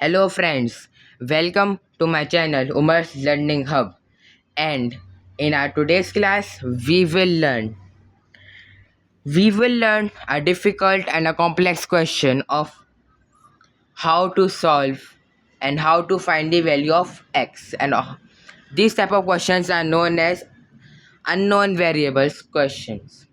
Hello friends, welcome to my channel Umar's Learning Hub, and in our today's class we will learn a difficult and a complex question of how to solve and how to find the value of x, and these type of questions are known as unknown variables questions.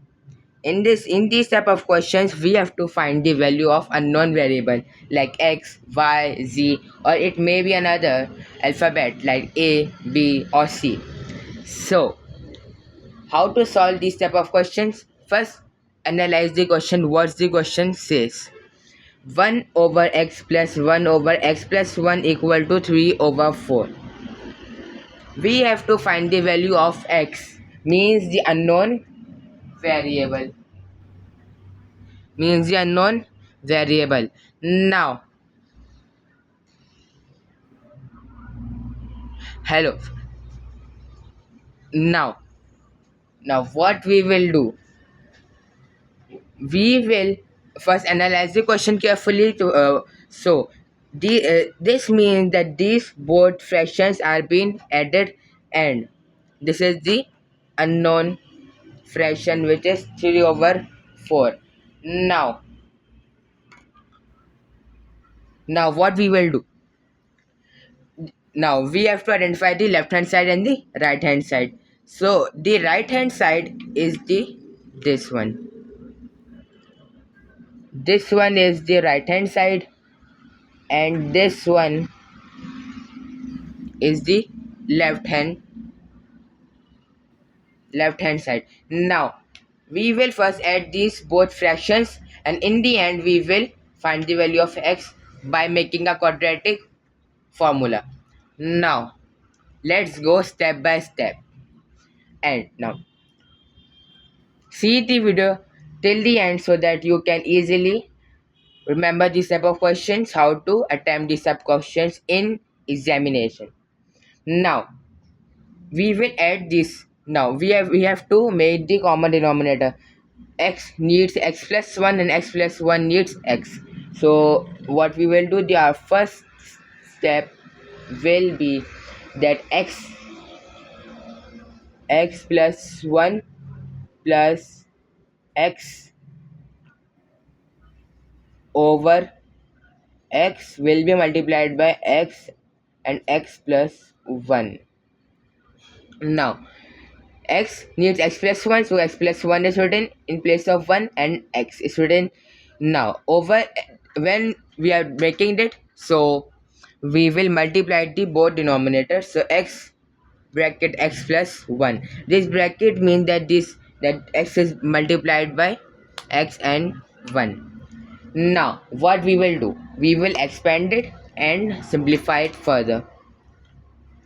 In these type of questions we have to find the value of unknown variable like x, y, z, or it may be another alphabet like a, b, or c. So how to solve these type of questions? First, analyze the question. What the question says: 1 over x plus 1 over x plus 1 equal to 3 over 4. We have to find the value of x, means the unknown variable, means the unknown variable. Now, hello. Now, now what we will do? We will first analyze the question carefully. This means that these both fractions are being added, and this is the unknown fraction which is 3 over 4. Now, now what we will do? Now we have to identify the left hand side and the right hand side. So the right hand side is the this one. This one is the right hand side, and this one is the left hand side. Now we will first add these both fractions, and in the end we will find the value of x by making a quadratic formula. Now let's go step by step, and now see the video till the end so that you can easily remember this type of questions, how to attempt these type of questions in examination. Now we will add this. Now we have to make the common denominator. X needs x plus 1 and x plus 1 needs x. So what we will do, the our first step will be that x plus 1 plus x over x will be multiplied by x and x plus 1. Now x needs x plus 1, so x plus 1 is written in place of 1 and x is written. Now over, when we are making it, so we will multiply the both denominators. So x bracket x plus 1, this bracket means that x is multiplied by x and 1. Now what we will do, we will expand it and simplify it further.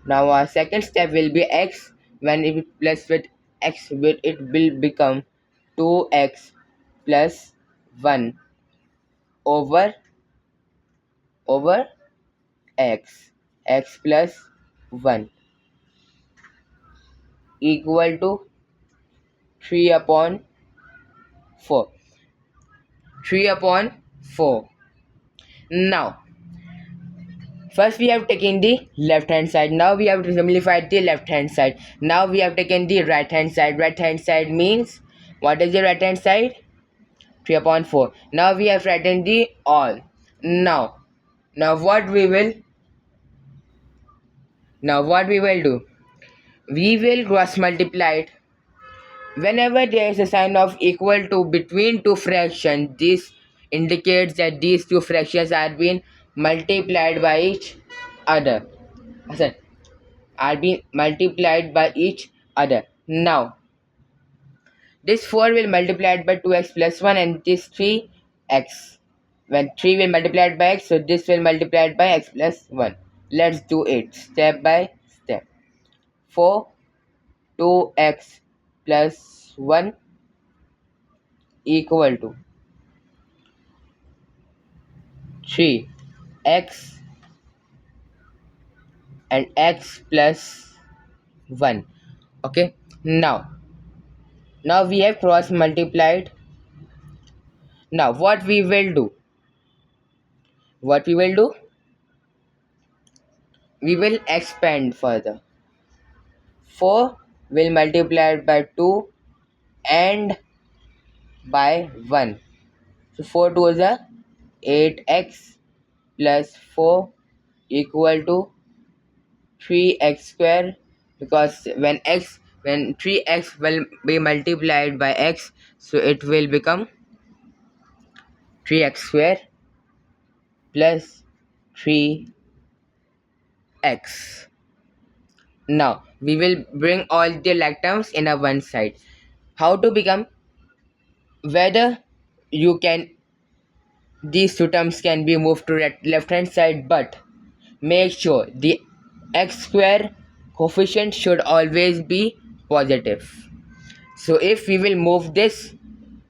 Now our second step will be x. When it plus with x, it will become 2x plus 1 over x plus 1 equal to 3 upon 4. 3 upon 4. Now first we have taken the left hand side. Now we have to simplify the left hand side. Now we have taken the right hand side. Right hand side means, what is the right hand side? 3 upon 4. Now we have written the all. Now what we will do? We will cross multiply it. Whenever there is a sign of equal to between two fractions, this indicates that these two fractions are being multiplied by each other. Listen, are being multiplied by each other. Now this 4 will multiplied by 2x plus 1, and this 3x. When 3 will multiplied by x, so this will multiplied by x plus 1. Let's do it step by step. 4 2x plus 1 equal to 3x and x plus 1. Okay, now we have cross multiplied. Now what we will do, we will expand further. 4 will multiply by 2 and by 1. So 4 2 is a 8x plus 4 equal to 3x square, because when 3x will be multiplied by x, so it will become 3x square plus 3x. Now we will bring all the like terms in a one side. How to become, whether you can, these two terms can be moved to left hand side, but make sure the x square coefficient should always be positive. So if we will move this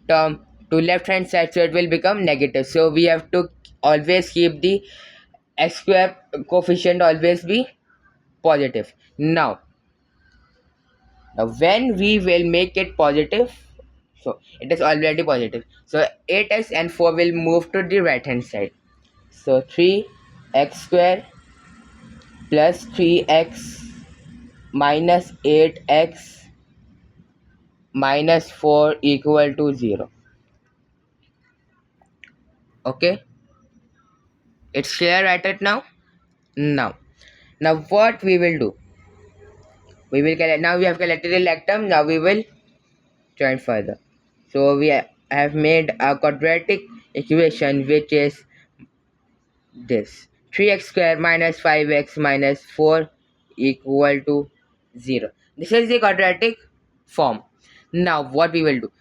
term to left hand side, so it will become negative, so we have to always keep the x square coefficient always be positive. Now when we will make it positive, so it is already positive, so 8x and 4 will move to the right hand side. So 3x square plus 3x minus 8x minus 4 equal to 0. Okay, it's clear right at now. Now what we will do, we will collect, now we have collected the lactam, now we will join further. So we have made a quadratic equation which is this: 3x square minus 5x minus 4 equal to 0. This is the quadratic form. Now what we will do,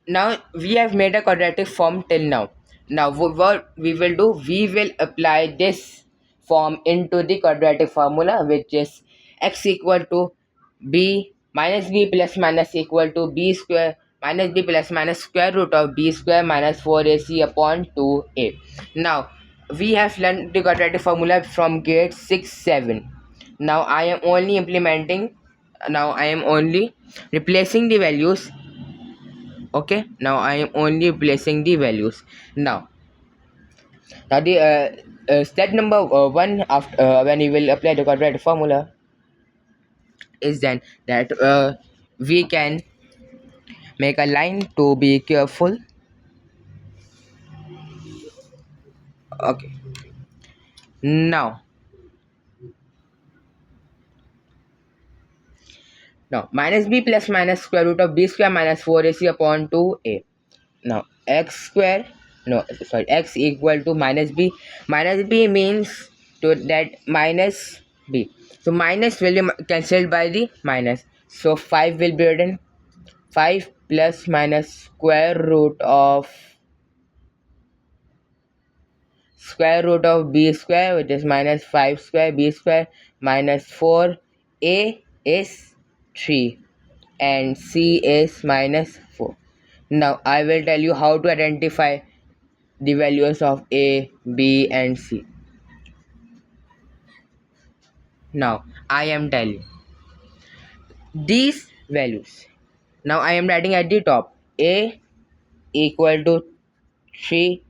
now we have made a quadratic form till now. Now what we will do, we will apply this form into the quadratic formula, which is x equal to b minus b plus minus equal to b square minus b plus minus square root of b square minus 4ac upon 2a. Now we have learned the quadratic formula from grade 6 7. Now I am only implementing, now I am only replacing the values. Okay, now I am only replacing the values. Now the step number 1 after when you will apply the quadratic formula is then that we can make a line to be careful. Okay, now minus b plus minus square root of b square minus 4ac upon 2a. Now x square, no sorry, x equal to minus b means to that minus b, so minus will be cancelled by the minus, so 5 will be written. 5 plus minus square root of b square, which is minus 5 square b square minus 4, a is 3 and c is minus 4. Now I will tell you how to identify the values of a, b and c. Now I am telling these values. Now I am writing at the top: a equal to 3,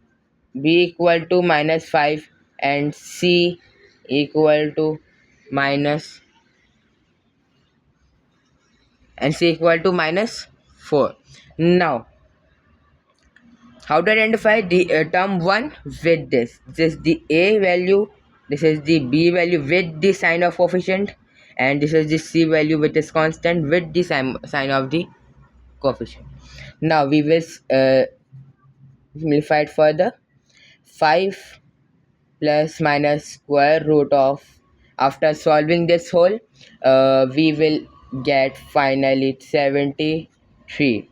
b equal to minus 5 and c equal to minus minus 4. Now how to identify the term 1 with this is the a value, this is the b value with the sign of coefficient, and this is the c value which is constant with the sign of the coefficient. Now we will simplify it further. 5 plus minus square root of, after solving this whole, we will get finally 73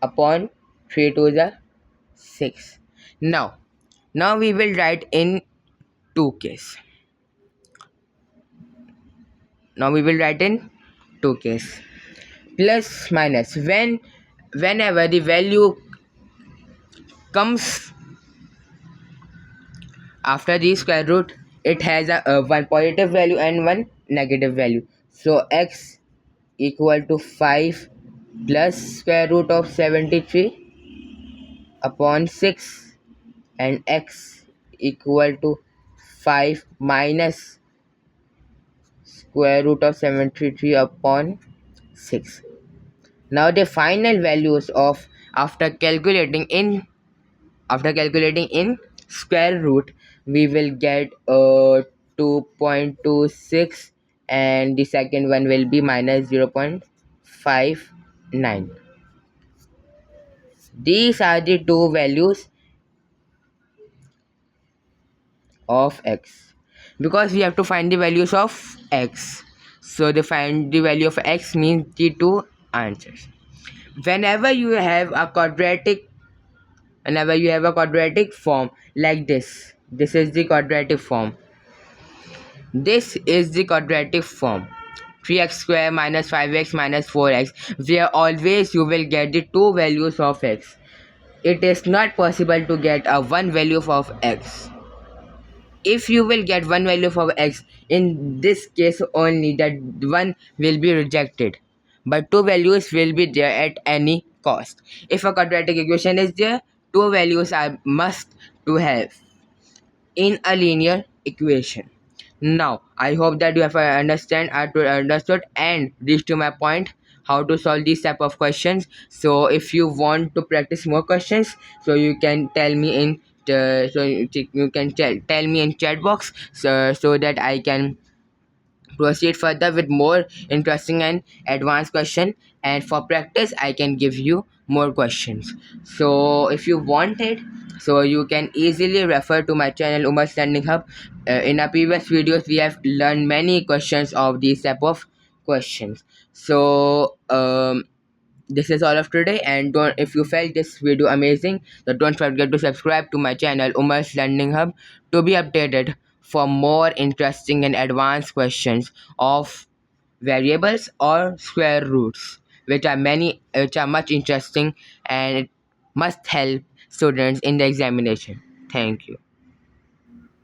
upon 3 to the 6. Now we will write in two case. Now we will write in two case. Plus minus, whenever the value comes after the square root, it has a one positive value and one negative value. So x equal to 5 plus square root of 73 upon 6, and x equal to 5 minus square root of 73 upon 6. Now the final values of after calculating in square root, we will get 2.26, and the second one will be minus 0.59. These are the two values of x, because we have to find the values of x. So the find the value of x means the two answers. Whenever you have a quadratic form like this is the quadratic form. This is the quadratic form. 3x square minus 5x minus 4x, where always you will get the two values of x. It is not possible to get a one value of x. If you will get one value of x, in this case only, that one will be rejected, but two values will be there at any cost. If a quadratic equation is there, two values are must to have in a linear equation. Now, I hope that you have understood and reached to my point how to solve these type of questions. So, if you want to practice more questions, so you can tell me in you can tell me in chat box, so that I can proceed further with more interesting and advanced question, and for practice I can give you more questions. So if you want it, so you can easily refer to my channel Umar's Learning Hub. In our previous videos we have learned many questions of these type of questions. So this is all of today, and don't if you felt this video amazing, so don't forget to subscribe to my channel Umar's Learning Hub to be updated for more interesting and advanced questions of variables or square roots, which are much interesting and it must help students in the examination. Thank you.